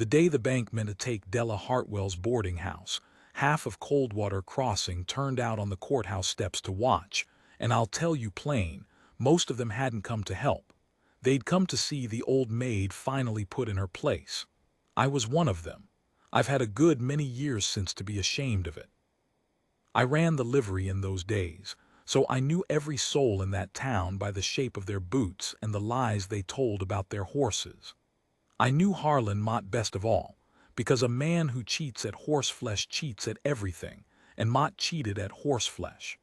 The day the bank meant to take Della Hartwell's boarding house, half of Coldwater Crossing turned out on the courthouse steps to watch, and I'll tell you plain, most of them hadn't come to help. They'd come to see the old maid finally put in her place. I was one of them. I've had a good many years since to be ashamed of it. I ran the livery in those days, so I knew every soul in that town by the shape of their boots and the lies they told about their horses. I knew Harlan Mott best of all, because a man who cheats at horseflesh cheats at everything, and Mott cheated at horseflesh.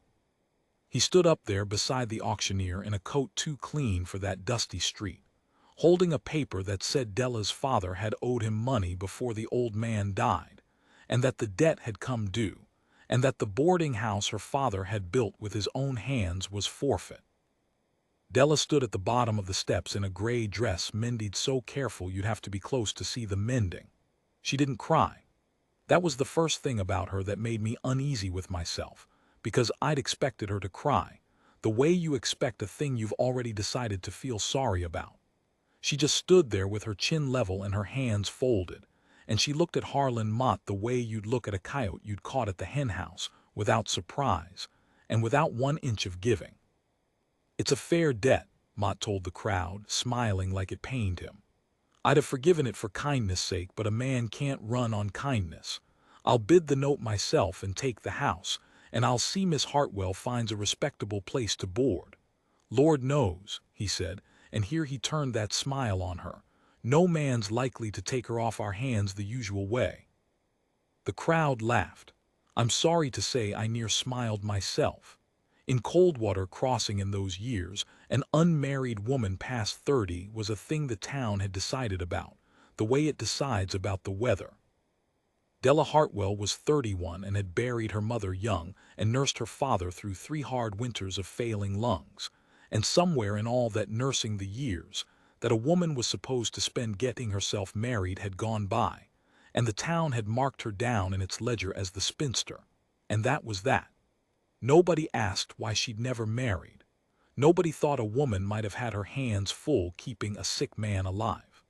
He stood up there beside the auctioneer in a coat too clean for that dusty street, holding a paper that said Della's father had owed him money before the old man died, and that the debt had come due, and that the boarding house her father had built with his own hands was forfeit. Della stood at the bottom of the steps in a gray dress mended so careful you'd have to be close to see the mending. She didn't cry. That was the first thing about her that made me uneasy with myself, because I'd expected her to cry, the way you expect a thing you've already decided to feel sorry about. She just stood there with her chin level and her hands folded, and she looked at Harlan Mott the way you'd look at a coyote you'd caught at the hen house, without surprise, and without 1 inch of giving. "It's a fair debt," Mott told the crowd, smiling like it pained him. "I'd have forgiven it for kindness' sake, but a man can't run on kindness. I'll bid the note myself and take the house, and I'll see Miss Hartwell finds a respectable place to board. Lord knows," he said, and here he turned that smile on her, "no man's likely to take her off our hands the usual way." The crowd laughed. I'm sorry to say I near smiled myself. In Coldwater Crossing in those years, an unmarried woman past 30 was a thing the town had decided about, the way it decides about the weather. Della Hartwell was 31 and had buried her mother young and nursed her father through 3 hard winters of failing lungs, and somewhere in all that nursing the years, that a woman was supposed to spend getting herself married had gone by, and the town had marked her down in its ledger as the spinster, and that was that. Nobody asked why she'd never married. Nobody thought a woman might have had her hands full keeping a sick man alive.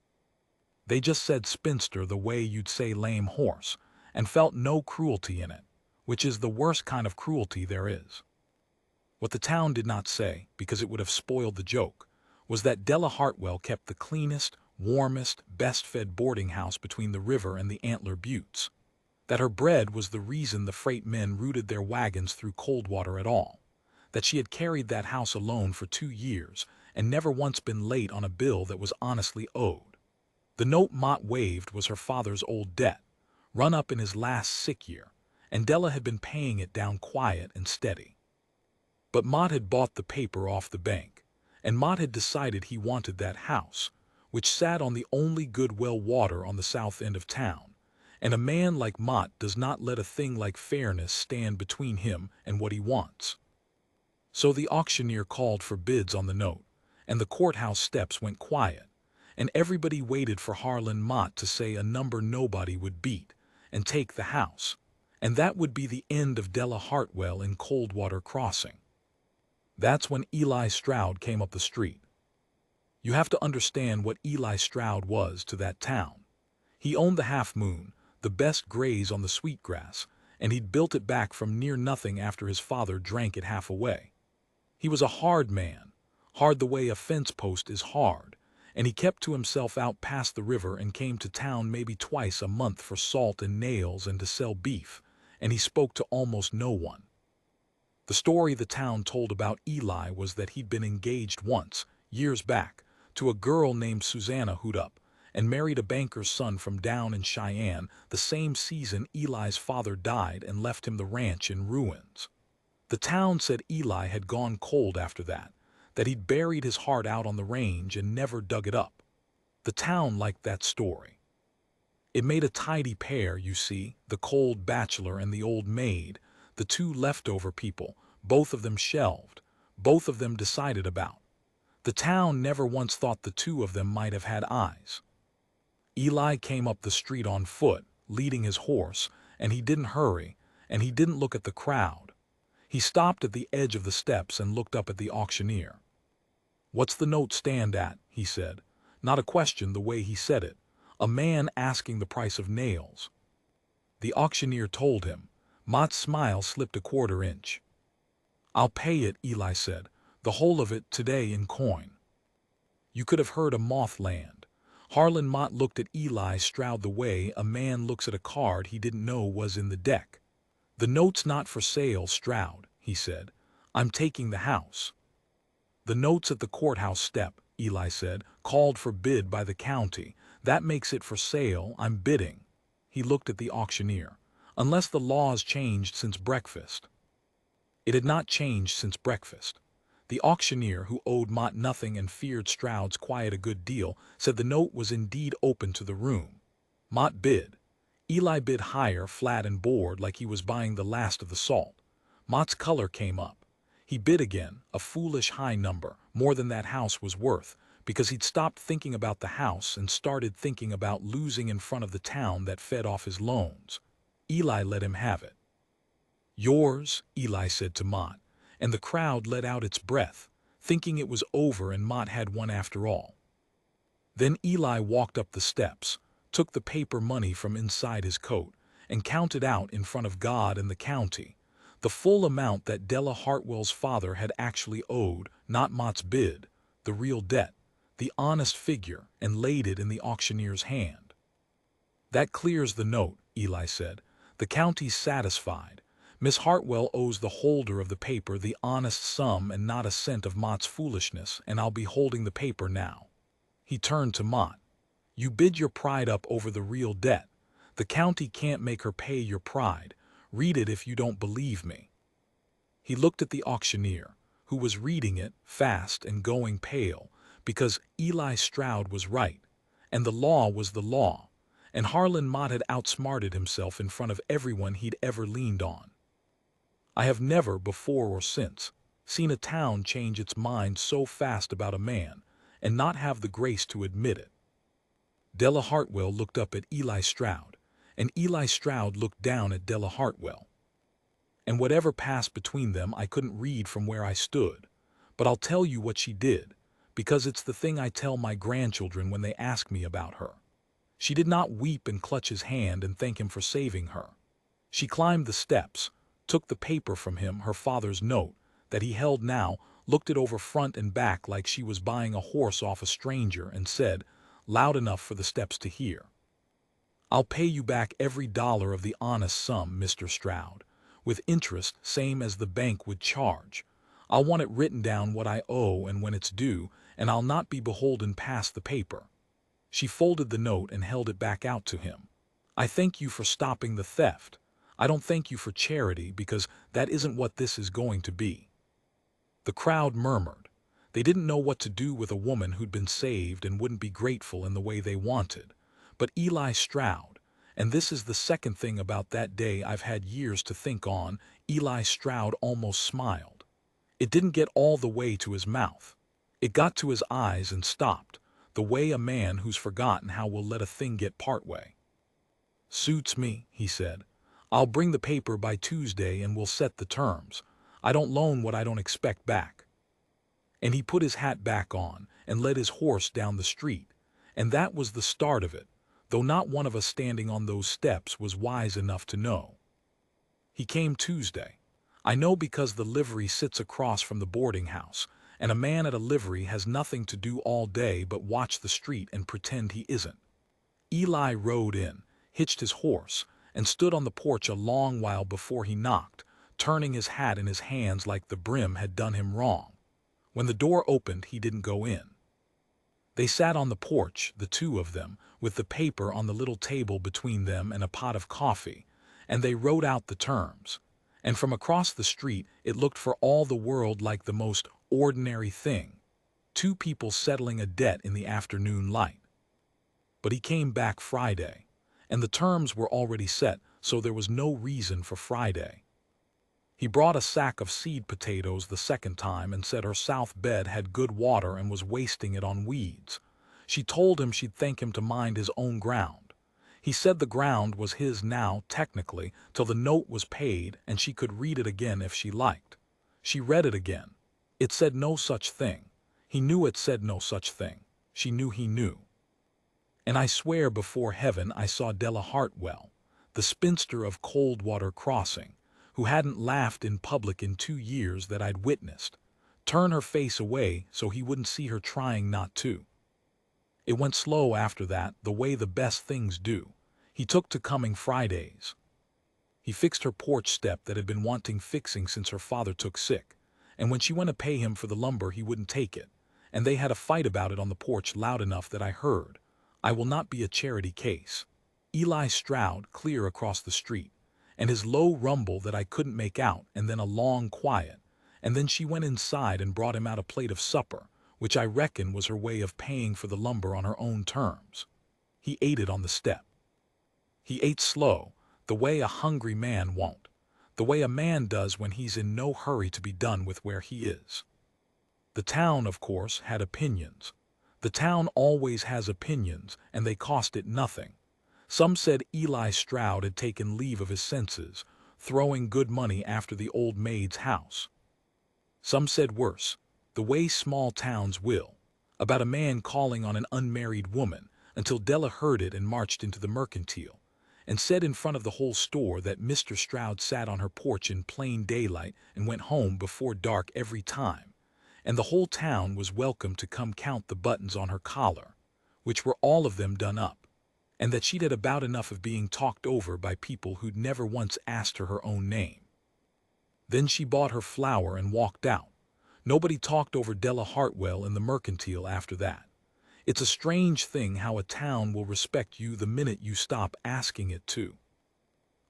They just said spinster the way you'd say lame horse, and felt no cruelty in it, which is the worst kind of cruelty there is. What the town did not say, because it would have spoiled the joke, was that Della Hartwell kept the cleanest, warmest, best-fed boarding house between the river and the Antler Buttes. That her bread was the reason the freight men routed their wagons through Coldwater at all, that she had carried that house alone for 2 years and never once been late on a bill that was honestly owed. The note Mott waived was her father's old debt, run up in his last sick year, and Della had been paying it down quiet and steady. But Mott had bought the paper off the bank, and Mott had decided he wanted that house, which sat on the only good well water on the south end of town. And a man like Mott does not let a thing like fairness stand between him and what he wants. So the auctioneer called for bids on the note, and the courthouse steps went quiet, and everybody waited for Harlan Mott to say a number nobody would beat, and take the house, and that would be the end of Della Hartwell in Coldwater Crossing. That's when Eli Stroud came up the street. You have to understand what Eli Stroud was to that town. He owned the Half Moon, the best graze on the sweetgrass, and he'd built it back from near nothing after his father drank it half away. He was a hard man, hard the way a fence post is hard, and he kept to himself out past the river and came to town maybe twice a month for salt and nails and to sell beef, and he spoke to almost no one. The story the town told about Eli was that he'd been engaged once, years back, to a girl named Susanna Hoodup, and married a banker's son from down in Cheyenne the same season Eli's father died and left him the ranch in ruins. The town said Eli had gone cold after that he'd buried his heart out on the range and never dug it up. The town liked that story. It made a tidy pair, you see, the cold bachelor and the old maid, the 2 leftover people, both of them shelved, both of them decided about. The town never once thought the 2 of them might have had eyes. Eli came up the street on foot, leading his horse, and he didn't hurry, and he didn't look at the crowd. He stopped at the edge of the steps and looked up at the auctioneer. "What's the note stand at?" he said. Not a question the way he said it, A man asking the price of nails. The auctioneer told him. Mott's smile slipped a quarter-inch. "I'll pay it," Eli said, "the whole of it today in coin." You could have heard a moth land. Harlan Mott looked at Eli Stroud the way a man looks at a card he didn't know was in the deck. "The note's not for sale, Stroud," he said. "I'm taking the house." "The note's at the courthouse step," Eli said, "called for bid by the county. That makes it for sale. I'm bidding." He looked at the auctioneer. "Unless the law's changed since breakfast." It had not changed since breakfast. The auctioneer, who owed Mott nothing and feared Stroud's quiet a good deal, said the note was indeed open to the room. Mott bid. Eli bid higher, flat and bored, like he was buying the last of the salt. Mott's color came up. He bid again, a foolish high number, more than that house was worth, because he'd stopped thinking about the house and started thinking about losing in front of the town that fed off his loans. Eli let him have it. "Yours," Eli said to Mott, and the crowd let out its breath, thinking it was over and Mott had won after all. Then Eli walked up the steps, took the paper money from inside his coat, and counted out in front of God and the county, the full amount that Della Hartwell's father had actually owed, not Mott's bid, the real debt, the honest figure, and laid it in the auctioneer's hand. "That clears the note," Eli said. "The county's satisfied. Miss Hartwell owes the holder of the paper the honest sum and not a cent of Mott's foolishness, and I'll be holding the paper now." He turned to Mott. "You bid your pride up over the real debt. The county can't make her pay your pride. Read it if you don't believe me." He looked at the auctioneer, who was reading it, fast and going pale, because Eli Stroud was right, and the law was the law, and Harlan Mott had outsmarted himself in front of everyone he'd ever leaned on. I have never, before or since, seen a town change its mind so fast about a man and not have the grace to admit it. Della Hartwell looked up at Eli Stroud, and Eli Stroud looked down at Della Hartwell. And whatever passed between them I couldn't read from where I stood, but I'll tell you what she did, because it's the thing I tell my grandchildren when they ask me about her. She did not weep and clutch his hand and thank him for saving her. She climbed the steps, took the paper from him, her father's note, that he held now, looked it over front and back like she was buying a horse off a stranger, and said, loud enough for the steps to hear, "I'll pay you back every dollar of the honest sum, Mr. Stroud, with interest same as the bank would charge. I'll want it written down what I owe and when it's due, and I'll not be beholden past the paper." She folded the note and held it back out to him. "I thank you for stopping the theft. I don't thank you for charity, because that isn't what this is going to be." The crowd murmured. They didn't know what to do with a woman who'd been saved and wouldn't be grateful in the way they wanted. But Eli Stroud, and this is the second thing about that day I've had years to think on, Eli Stroud almost smiled. It didn't get all the way to his mouth. It got to his eyes and stopped, the way a man who's forgotten how will let a thing get partway. "Suits me," he said. "I'll bring the paper by Tuesday and we'll set the terms. I don't loan what I don't expect back." And he put his hat back on and led his horse down the street, and that was the start of it, though not one of us standing on those steps was wise enough to know. He came Tuesday. I know, because the livery sits across from the boarding house, and a man at a livery has nothing to do all day but watch the street and pretend he isn't. Eli rode in, hitched his horse, and stood on the porch a long while before he knocked, turning his hat in his hands like the brim had done him wrong. When the door opened, he didn't go in. They sat on the porch, the two of them, with the paper on the little table between them and a pot of coffee, and they wrote out the terms. And from across the street it looked for all the world like the most ordinary thing, two people settling a debt in the afternoon light. But he came back Friday, and the terms were already set, so there was no reason for Friday. He brought a sack of seed potatoes the second time and said her south bed had good water and was wasting it on weeds. She told him she'd thank him to mind his own ground. He said the ground was his now, technically, till the note was paid, and she could read it again if she liked. She read it again. It said no such thing. He knew it said no such thing. She knew he knew. And I swear before heaven I saw Della Hartwell, the spinster of Coldwater Crossing, who hadn't laughed in public in 2 years that I'd witnessed, turn her face away so he wouldn't see her trying not to. It went slow after that, the way the best things do. He took to coming Fridays. He fixed her porch step that had been wanting fixing since her father took sick, and when she went to pay him for the lumber he wouldn't take it, and they had a fight about it on the porch loud enough that I heard. I will not be a charity case. Eli Stroud clear across the street, and his low rumble that I couldn't make out, and then a long quiet, and then she went inside and brought him out a plate of supper, which I reckon was her way of paying for the lumber on her own terms. He ate it on the step. He ate slow, the way a hungry man won't, the way a man does when he's in no hurry to be done with where he is. The town, of course, had opinions. The town always has opinions, and they cost it nothing. Some said Eli Stroud had taken leave of his senses, throwing good money after the old maid's house. Some said worse, the way small towns will, about a man calling on an unmarried woman, until Della heard it and marched into the mercantile, and said in front of the whole store that Mr. Stroud sat on her porch in plain daylight and went home before dark every time, and the whole town was welcome to come count the buttons on her collar, which were all of them done up, and that she'd had about enough of being talked over by people who'd never once asked her own name. Then she bought her flour and walked out. Nobody talked over Della Hartwell in the mercantile after that. It's a strange thing how a town will respect you the minute you stop asking it to.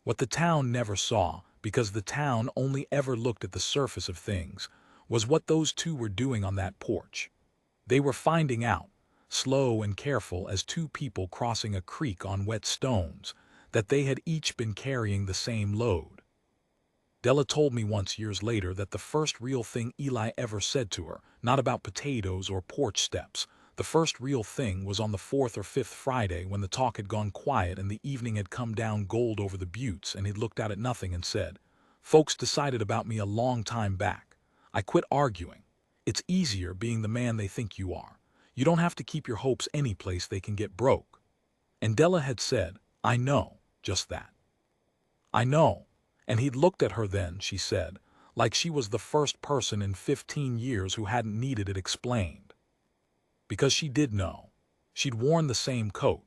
What the town never saw, because the town only ever looked at the surface of things, was what those two were doing on that porch. They were finding out, slow and careful as two people crossing a creek on wet stones, that they had each been carrying the same load. Della told me once years later that the first real thing Eli ever said to her, not about potatoes or porch steps, the first real thing was on the 4th or 5th Friday when the talk had gone quiet and the evening had come down gold over the buttes, and he'd looked out at nothing and said, "Folks decided about me a long time back. I quit arguing. It's easier being the man they think you are. You don't have to keep your hopes any place they can get broke." And Della had said, "I know," just that. "I know." And he'd looked at her then, she said, like she was the first person in 15 years who hadn't needed it explained. Because she did know. She'd worn the same coat.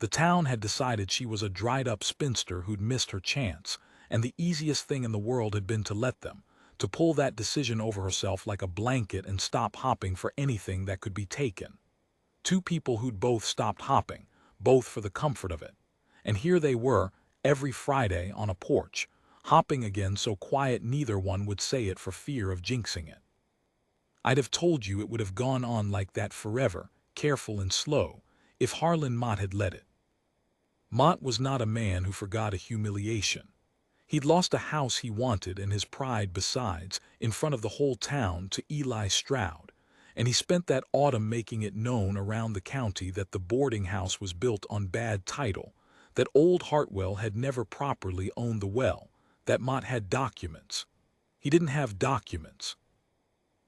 The town had decided she was a dried-up spinster who'd missed her chance, and the easiest thing in the world had been to let them, to pull that decision over herself like a blanket and stop hopping for anything that could be taken. Two people who'd both stopped hopping, both for the comfort of it. And here they were, every Friday on a porch, hopping again so quiet neither one would say it for fear of jinxing it. I'd have told you it would have gone on like that forever, careful and slow, if Harlan Mott had let it. Mott was not a man who forgot a humiliation. He'd lost a house he wanted and his pride besides, in front of the whole town, to Eli Stroud, and he spent that autumn making it known around the county that the boarding house was built on bad title, that old Hartwell had never properly owned the well, that Mott had documents. He didn't have documents.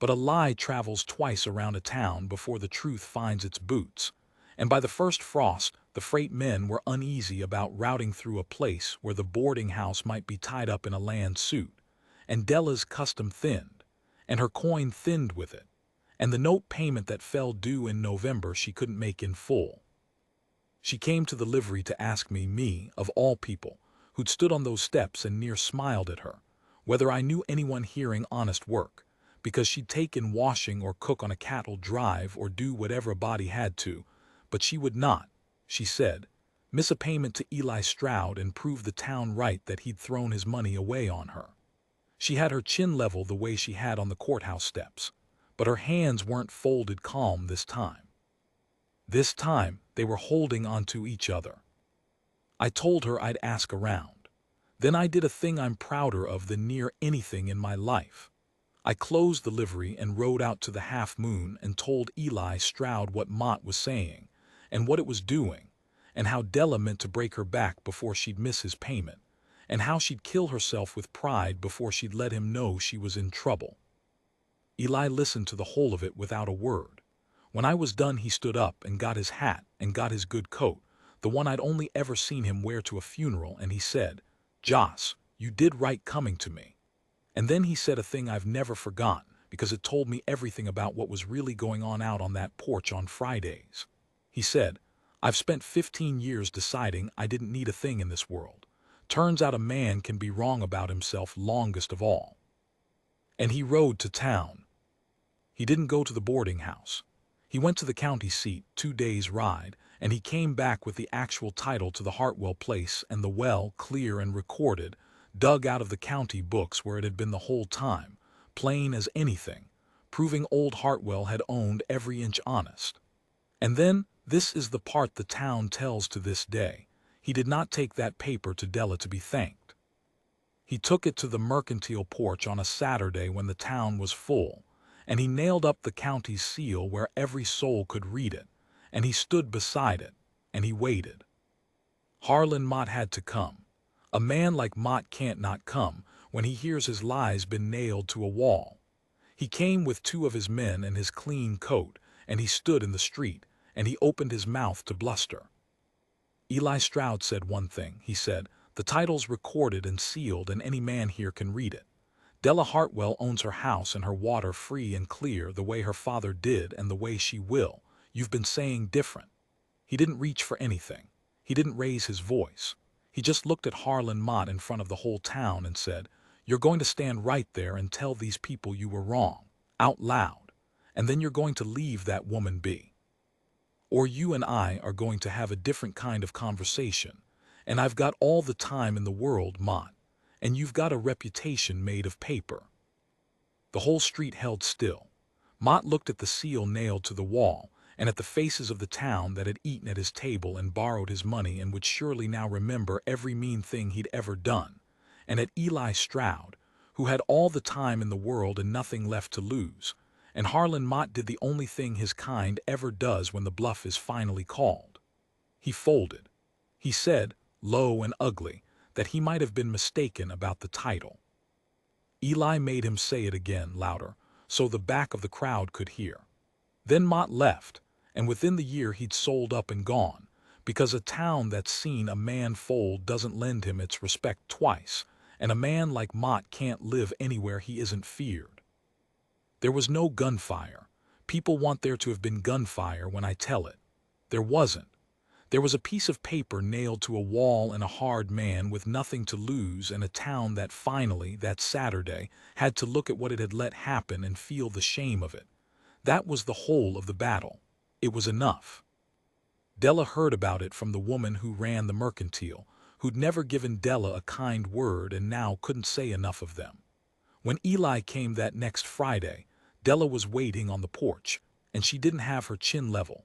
But a lie travels twice around a town before the truth finds its boots, and by the first frost the freight men were uneasy about routing through a place where the boarding house might be tied up in a land suit, and Della's custom thinned, and her coin thinned with it, and the note payment that fell due in November she couldn't make in full. She came to the livery to ask me, of all people, who'd stood on those steps and near smiled at her, whether I knew anyone hearing honest work, because she'd take in washing or cook on a cattle drive or do whatever a body had to, but she would not, she said, miss a payment to Eli Stroud and prove the town right that he'd thrown his money away on her. She had her chin level the way she had on the courthouse steps, but her hands weren't folded calm this time. This time they were holding onto each other. I told her I'd ask around. Then I did a thing I'm prouder of than near anything in my life. I closed the livery and rode out to the Half Moon and told Eli Stroud what Mott was saying, and what it was doing, and how Della meant to break her back before she'd miss his payment, and how she'd kill herself with pride before she'd let him know she was in trouble. Eli listened to the whole of it without a word. When I was done, he stood up and got his hat and got his good coat, the one I'd only ever seen him wear to a funeral, and he said, "Joss, you did right coming to me." And then he said a thing I've never forgotten, because it told me everything about what was really going on out on that porch on Fridays. He said, "I've spent 15 years deciding I didn't need a thing in this world. Turns out a man can be wrong about himself longest of all." And he rode to town. He didn't go to the boarding house. He went to the county seat, 2 days' ride, and he came back with the actual title to the Hartwell place and the well, clear and recorded, dug out of the county books where it had been the whole time, plain as anything, proving old Hartwell had owned every inch honest. And then, this is the part the town tells to this day, he did not take that paper to Della to be thanked. He took it to the mercantile porch on a Saturday when the town was full, and he nailed up the county's seal where every soul could read it, and he stood beside it, and he waited. Harlan Mott had to come. A man like Mott can't not come when he hears his lies been nailed to a wall. He came with 2 of his men and his clean coat, and he stood in the street, and he opened his mouth to bluster. Eli Stroud said one thing. He said, "The title's recorded and sealed, and any man here can read it. Della Hartwell owns her house and her water free and clear the way her father did and the way she will. You've been saying different." He didn't reach for anything. He didn't raise his voice. He just looked at Harlan Mott in front of the whole town and said, "You're going to stand right there and tell these people you were wrong, out loud, and then you're going to leave that woman be. Or you and I are going to have a different kind of conversation, and I've got all the time in the world, Mott, and you've got a reputation made of paper." The whole street held still. Mott looked at the seal nailed to the wall, and at the faces of the town that had eaten at his table and borrowed his money and would surely now remember every mean thing he'd ever done, and at Eli Stroud, who had all the time in the world and nothing left to lose, and Harlan Mott did the only thing his kind ever does when the bluff is finally called. He folded. He said, low and ugly, that he might have been mistaken about the title. Eli made him say it again, louder, so the back of the crowd could hear. Then Mott left, and within the year he'd sold up and gone, because a town that's seen a man fold doesn't lend him its respect twice, and a man like Mott can't live anywhere he isn't feared. There was no gunfire. People want there to have been gunfire when I tell it. There wasn't. There was a piece of paper nailed to a wall and a hard man with nothing to lose, and a town that finally, that Saturday, had to look at what it had let happen and feel the shame of it. That was the whole of the battle. It was enough. Della heard about it from the woman who ran the mercantile, who'd never given Della a kind word and now couldn't say enough of them. When Eli came that next Friday, Della was waiting on the porch, and she didn't have her chin level.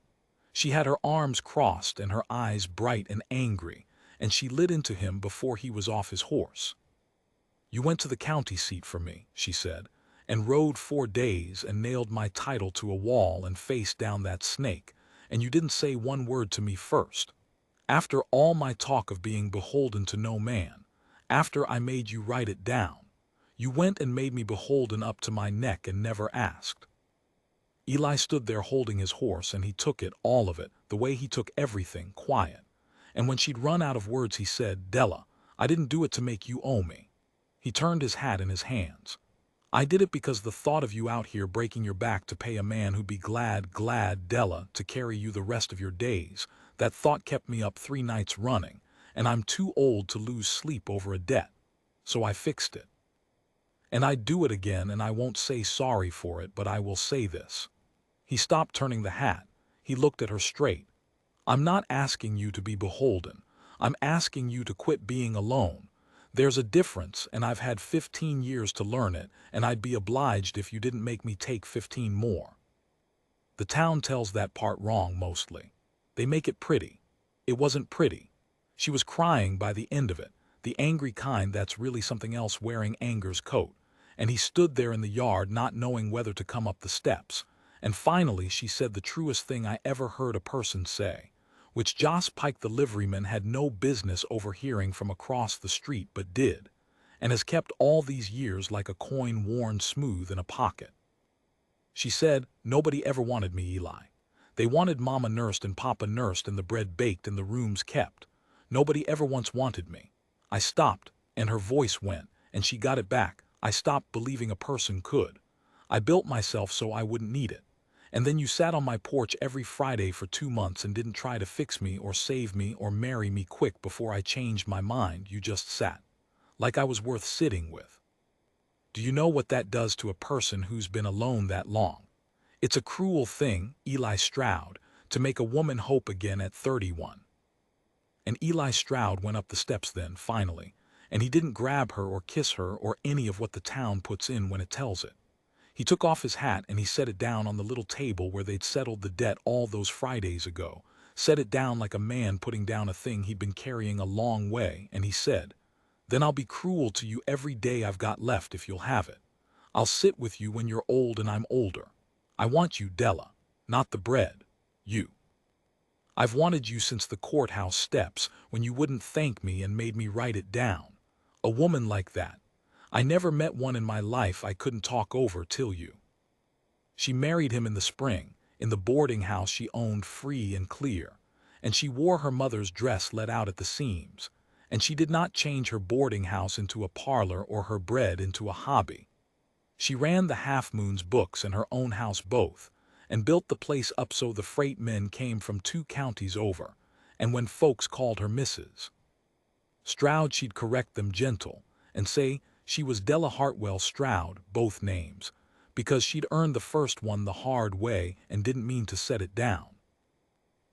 She had her arms crossed and her eyes bright and angry, and she lit into him before he was off his horse. "You went to the county seat for me," she said, "and rode 4 days and nailed my title to a wall and faced down that snake, and you didn't say one word to me first. After all my talk of being beholden to no man, after I made you write it down, you went and made me beholden up to my neck and never asked." Eli stood there holding his horse, and he took it, all of it, the way he took everything, quiet. And when she'd run out of words, he said, "Della, I didn't do it to make you owe me." He turned his hat in his hands. "I did it because the thought of you out here breaking your back to pay a man who'd be glad, Della, to carry you the rest of your days, that thought kept me up 3 nights running, and I'm too old to lose sleep over a debt. So I fixed it. And I'd do it again, and I won't say sorry for it, but I will say this." He stopped turning the hat. He looked at her straight. "I'm not asking you to be beholden. I'm asking you to quit being alone. There's a difference, and I've had 15 years to learn it, and I'd be obliged if you didn't make me take 15 more. The town tells that part wrong mostly. They make it pretty. It wasn't pretty. She was crying by the end of it, the angry kind that's really something else wearing anger's coat, and he stood there in the yard not knowing whether to come up the steps. And finally she said the truest thing I ever heard a person say, which Joss Pike the liveryman had no business overhearing from across the street but did, and has kept all these years like a coin worn smooth in a pocket. She said, "Nobody ever wanted me, Eli. They wanted Mama nursed and Papa nursed and the bread baked and the rooms kept. Nobody ever once wanted me. I stopped, and her voice went, and she got it back. I stopped believing a person could. I built myself so I wouldn't need it. And then you sat on my porch every Friday for 2 months and didn't try to fix me or save me or marry me quick before I changed my mind. You just sat. Like I was worth sitting with. Do you know what that does to a person who's been alone that long? It's a cruel thing, Eli Stroud, to make a woman hope again at 31. And Eli Stroud went up the steps then, finally, and he didn't grab her or kiss her or any of what the town puts in when it tells it. He took off his hat and he set it down on the little table where they'd settled the debt all those Fridays ago, set it down like a man putting down a thing he'd been carrying a long way, and he said, "Then I'll be cruel to you every day I've got left if you'll have it. I'll sit with you when you're old and I'm older. I want you, Della, not the bread. You. I've wanted you since the courthouse steps when you wouldn't thank me and made me write it down. A woman like that. I never met one in my life I couldn't talk over till you." She married him in the spring, in the boarding house she owned free and clear, and she wore her mother's dress let out at the seams, and she did not change her boarding house into a parlor or her bread into a hobby. She ran the Half Moon's books and her own house both, and built the place up so the freight men came from 2 counties over, and when folks called her Mrs. Stroud she'd correct them gentle, and say she was Della Hartwell Stroud, both names, because she'd earned the first one the hard way and didn't mean to set it down.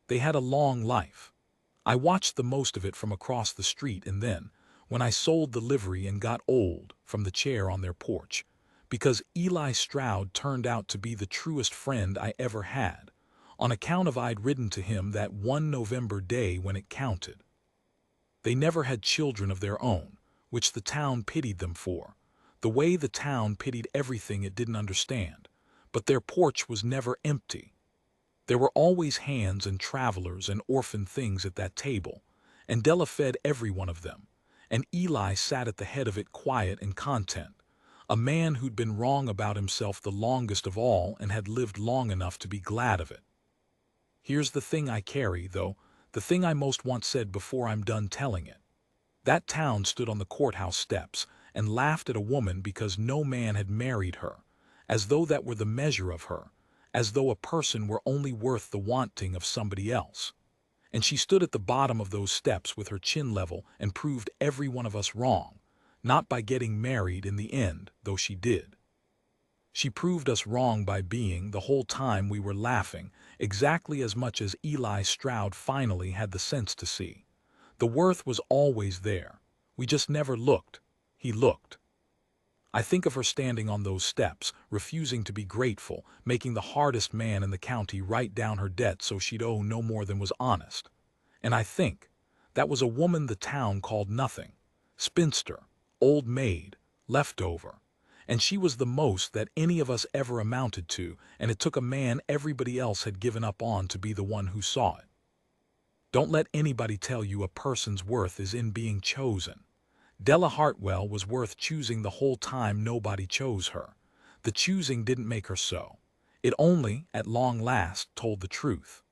They had a long life. I watched the most of it from across the street, and then, when I sold the livery and got old, from the chair on their porch, because Eli Stroud turned out to be the truest friend I ever had, on account of I'd ridden to him that one November day when it counted. They never had children of their own, which the town pitied them for, the way the town pitied everything it didn't understand, but their porch was never empty. There were always hands and travelers and orphan things at that table, and Della fed every one of them, and Eli sat at the head of it quiet and content, a man who'd been wrong about himself the longest of all and had lived long enough to be glad of it. Here's the thing I carry, though, the thing I most want said before I'm done telling it. That town stood on the courthouse steps and laughed at a woman because no man had married her, as though that were the measure of her, as though a person were only worth the wanting of somebody else. And she stood at the bottom of those steps with her chin level and proved every one of us wrong, not by getting married in the end, though she did. She proved us wrong by being, the whole time we were laughing, exactly as much as Eli Stroud finally had the sense to see. The worth was always there. We just never looked. He looked. I think of her standing on those steps, refusing to be grateful, making the hardest man in the county write down her debt so she'd owe no more than was honest. And I think that was a woman the town called nothing, spinster, old maid, leftover. And she was the most that any of us ever amounted to, and it took a man everybody else had given up on to be the one who saw it. Don't let anybody tell you a person's worth is in being chosen. Della Hartwell was worth choosing the whole time nobody chose her. The choosing didn't make her so. It only, at long last, told the truth.